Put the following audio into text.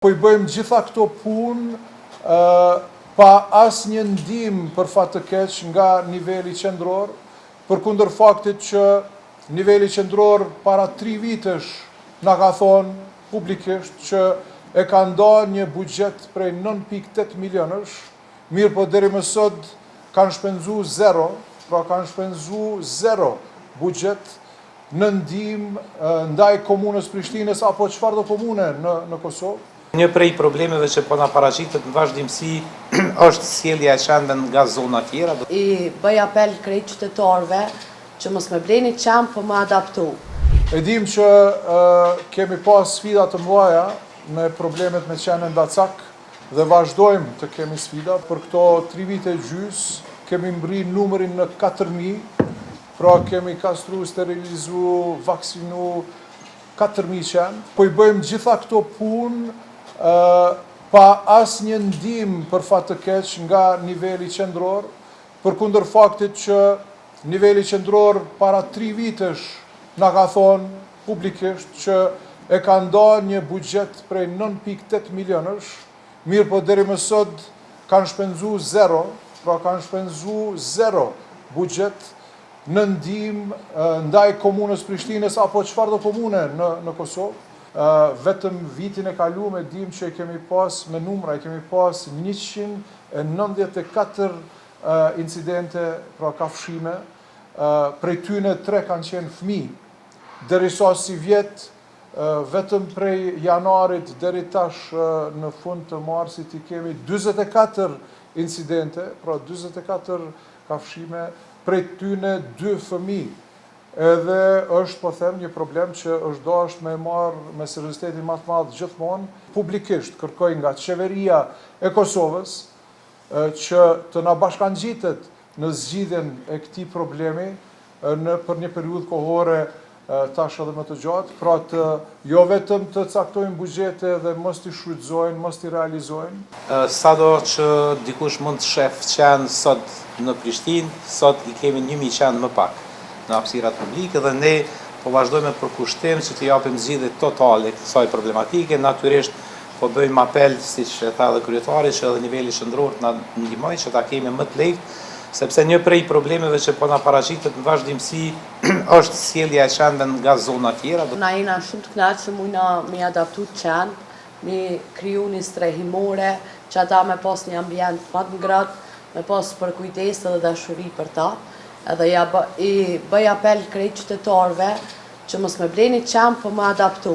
Po I bëjmë gjitha këto punë pa asnjë ndihmë për fat të keq nga niveli qendror, përkundër faktit që niveli qendror para 3 vitesh na ka thonë publikisht që e ka ndarë një buxhet prej 9.8 milionësh, mirë po deri më sot kanë shpenzuar zero, pra kanë shpenzuar zero buxhet në ndihmë ndaj komunës Prishtinës apo çfarëdo komune në Kosovë. Një prej problemeve që po na paraqitet në vazhdimsi është sjellja e qenve nga zona tjera. I bëj apel krejt qytetarëve që mos me bleni qenë, po me adaptu. E dim që kemi pas sfida të mëdha me problemet me qenën Dacak dhe vazhdojmë të kemi sfida. Për këto 3 vite gjys kemi mbri numrin në 4.000, pra kemi kastru, sterilizu, vaksinu 4.000 qenë. Po I bëjmë gjitha këto punë pa asnjë ndihmë për fat të keq nga niveli qendror, përkundër faktit që niveli qendror para 3 vitesh na ka thonë publikisht që e ka ndarë një buxhet prej 9.8 milionësh, mirë po deri më sot kanë shpenzuar zero, pra kanë shpenzuar zero buxhet në ndihmë ndaj komunës Prishtinës apo çfarëdo komune në Kosovë. Vetëm vitin e kaluar dim që kemi pas me numra, kemi pas 194 incidente, pra kafshime, prej tyne 3 kanë qenë fëmijë. Derisa si vjet, vetëm prej janarit deri tash në fund të marsit I kemi 44 incidente, pra 44 kafshime, prej tyne 2 fëmijë. Edhe është, po them, një problem që është dashur me marrë me seriozitetin më të madh gjithmonë. Publikisht kërkoj nga qeveria e Kosovës që të na bashkangjitet në zgjidhjen e këtij problemi për një periudhë kohore tash edhe më të gjatë, pra të jo vetëm të caktojnë buxhete dhe mos t'i shfrytëzojnë, mos t'i realizojnë. Sado që dikush mund të shef qenë sot në Prishtinë, sot I kemi 1.000 qenë më pak në hapësirat publike dhe ne po vazhdojmë për kushtim që të japim zgjidhje totale kësaj problematike. Natyrisht po bëjmë apel, siç e tha edhe kryetari, që edhe niveli qendror të na ndihmojë që ta kemi më të lehtë, sepse një prej problemeve që po na paraqitet në vazhdimsi është sjellja e qenve nga zona tjera. Na jena shumë të kënaqur që mujna me adaptu qenë, me kriju një strehimore, që ata me pas një ambient më të ngrohtë, me pas për kujdes dhe dashuri për ta. Edhe I bëj apel krejt qytetarëve që mos me bleni qenë, po me adaptu.